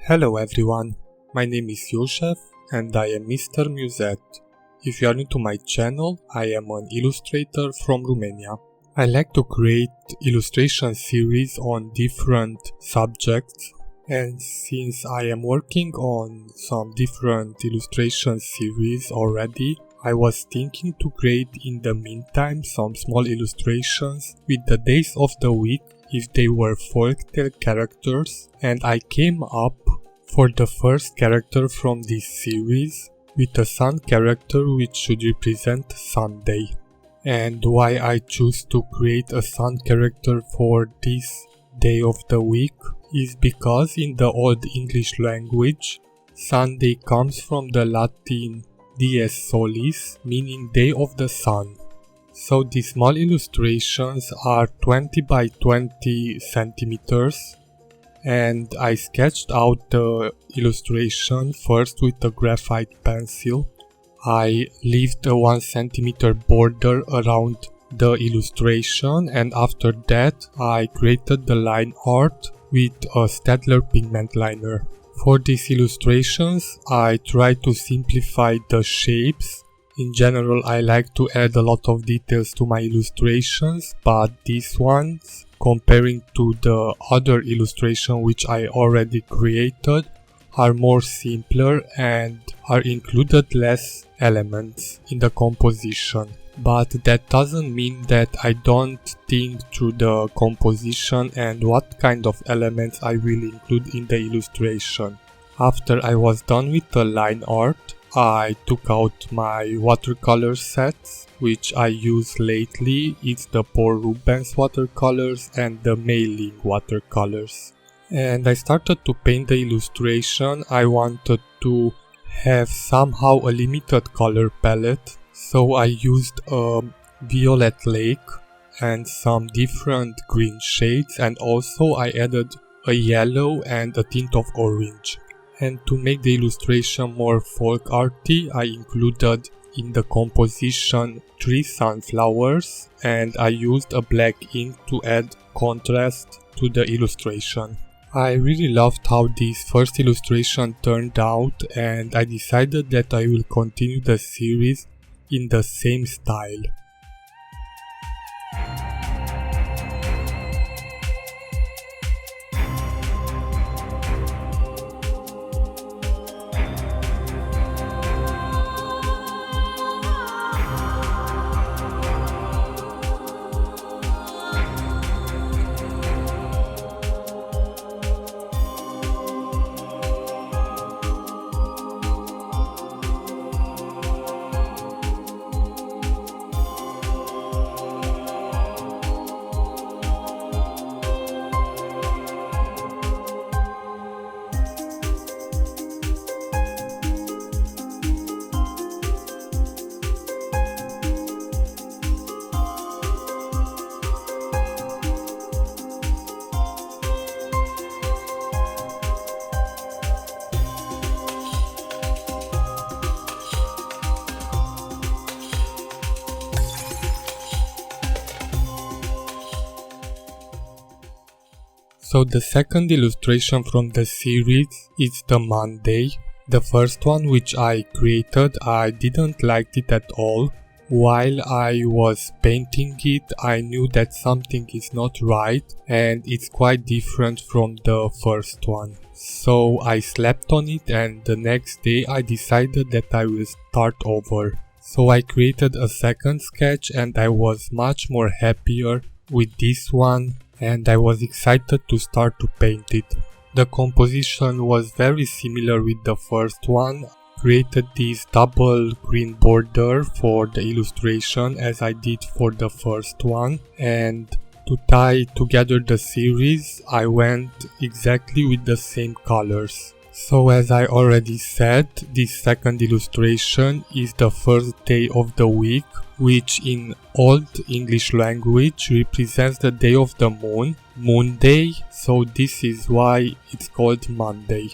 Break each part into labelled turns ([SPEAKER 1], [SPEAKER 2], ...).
[SPEAKER 1] Hello everyone, my name is Josef and I am Mr. Musette. If you are new to my channel, I am an illustrator from Romania. I like to create illustration series on different subjects, and since I am working on some different illustration series already, I was thinking to create in the meantime some small illustrations with the days of the week if they were folktale characters, and I came up for the first character from this series with a sun character which should represent Sunday. And why I choose to create a sun character for this day of the week is because in the Old English language, Sunday comes from the Latin dies solis, meaning day of the sun. So these small illustrations are 20 by 20 centimeters, and I sketched out the illustration first with a graphite pencil. I left a 1 centimeter border around the illustration, and after that I created the line art with a Staedtler pigment liner. For these illustrations I try to simplify the shapes. In general, I like to add a lot of details to my illustrations, but these ones, comparing to the other illustration which I already created, are more simpler and are included less elements in the composition. But that doesn't mean that I don't think through the composition and what kind of elements I will include in the illustration. After I was done with the line art, I took out my watercolor sets, which I use lately. It's the Paul Rubens watercolors and the Meiling watercolors. And I started to paint the illustration. I wanted to have somehow a limited color palette, so I used a violet lake and some different green shades, and also I added a yellow and a tint of orange. And to make the illustration more folk arty, I included in the composition 3 sunflowers, and I used a black ink to add contrast to the illustration. I really loved how this first illustration turned out, and I decided that I will continue the series in the same style. So the second illustration from the series is the Monday. The first one which I created, I didn't like it at all. While I was painting it, I knew that something is not right and it's quite different from the first one. So I slept on it, and the next day I decided that I will start over. So I created a second sketch and I was much more happier with this one, and I was excited to start to paint it. The composition was very similar with the first one. Created this double green border for the illustration as I did for the first one, and to tie together the series I went exactly with the same colors. So as I already said, this second illustration is the first day of the week, which in Old English language represents the day of the moon, Moon Day, so this is why it's called Monday.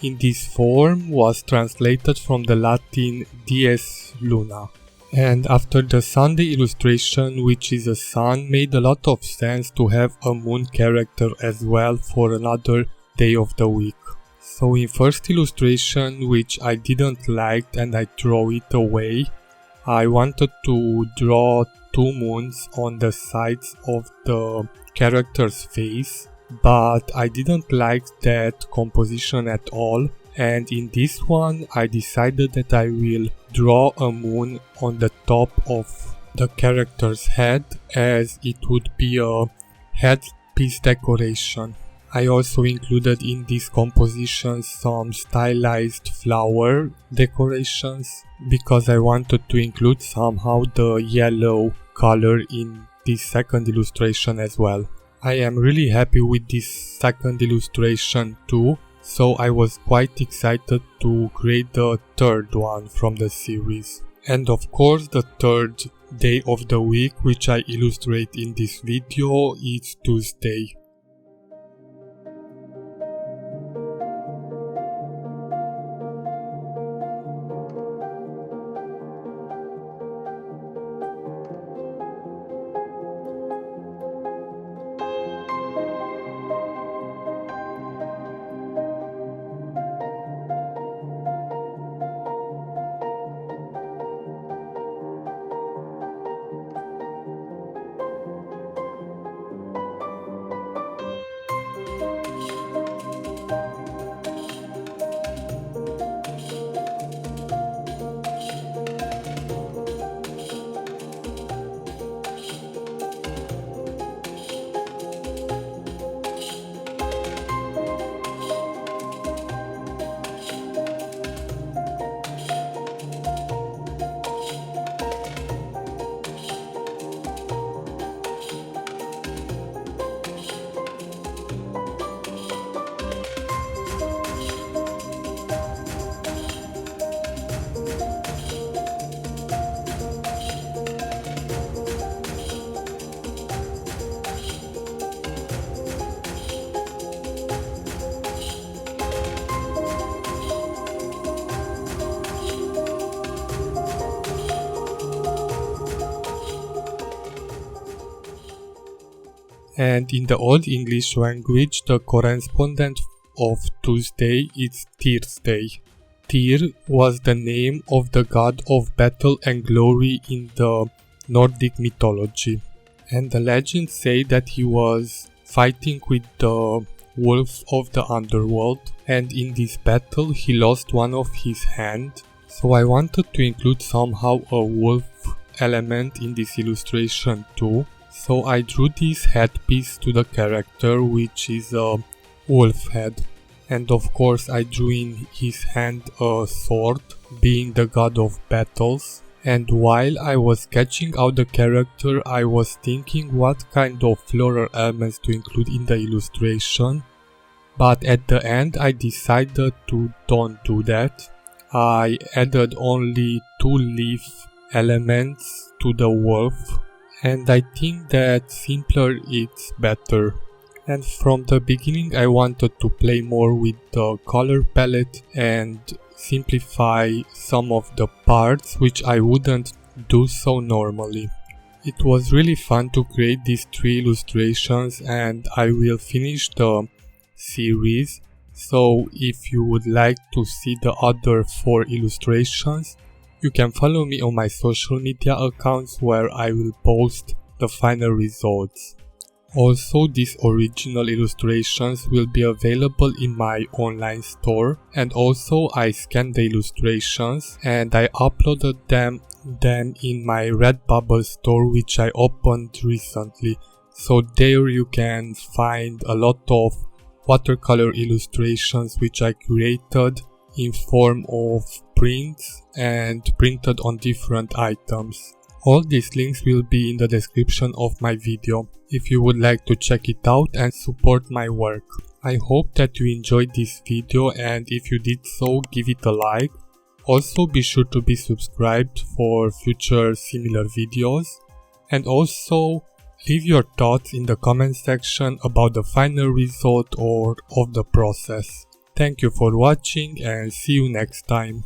[SPEAKER 1] In this form was translated from the Latin dies luna. And after the Sunday illustration, which is a sun, made a lot of sense to have a moon character as well for another day of the week. So in first illustration, which I didn't like and I throw it away, I wanted to draw two moons on the sides of the character's face, but I didn't like that composition at all, and in this one I decided that I will draw a moon on the top of the character's head, as it would be a headpiece decoration. I also included in this composition some stylized flower decorations because I wanted to include somehow the yellow color in this second illustration as well. I am really happy with this second illustration too, so I was quite excited to create the third one from the series. And of course the third day of the week which I illustrate in this video is Tuesday. And in the Old English language, the correspondent of Tuesday is Thursday. Tyr was the name of the god of battle and glory in the Nordic mythology. And the legends say that he was fighting with the wolves of the underworld, and in this battle he lost one of his hands. So I wanted to include somehow a wolf element in this illustration too. So I drew this headpiece to the character, which is a wolf head. And of course I drew in his hand a sword, being the god of battles. And while I was sketching out the character, I was thinking what kind of floral elements to include in the illustration. But at the end I decided to don't do that. I added only 2 leaf elements to the wolf. And I think that simpler it's better. And from the beginning I wanted to play more with the color palette and simplify some of the parts which I wouldn't do so normally. It was really fun to create these 3 illustrations, and I will finish the series. So if you would like to see the other 4 illustrations, you can follow me on my social media accounts where I will post the final results. Also, these original illustrations will be available in my online store, and also I scanned the illustrations and I uploaded them in my Redbubble store, which I opened recently. So there you can find a lot of watercolor illustrations which I created in form of prints and printed on different items. All these links will be in the description of my video if you would like to check it out and support my work. I hope that you enjoyed this video, and if you did so, give it a like. Also be sure to be subscribed for future similar videos, and also leave your thoughts in the comment section about the final result or of the process. Thank you for watching and see you next time.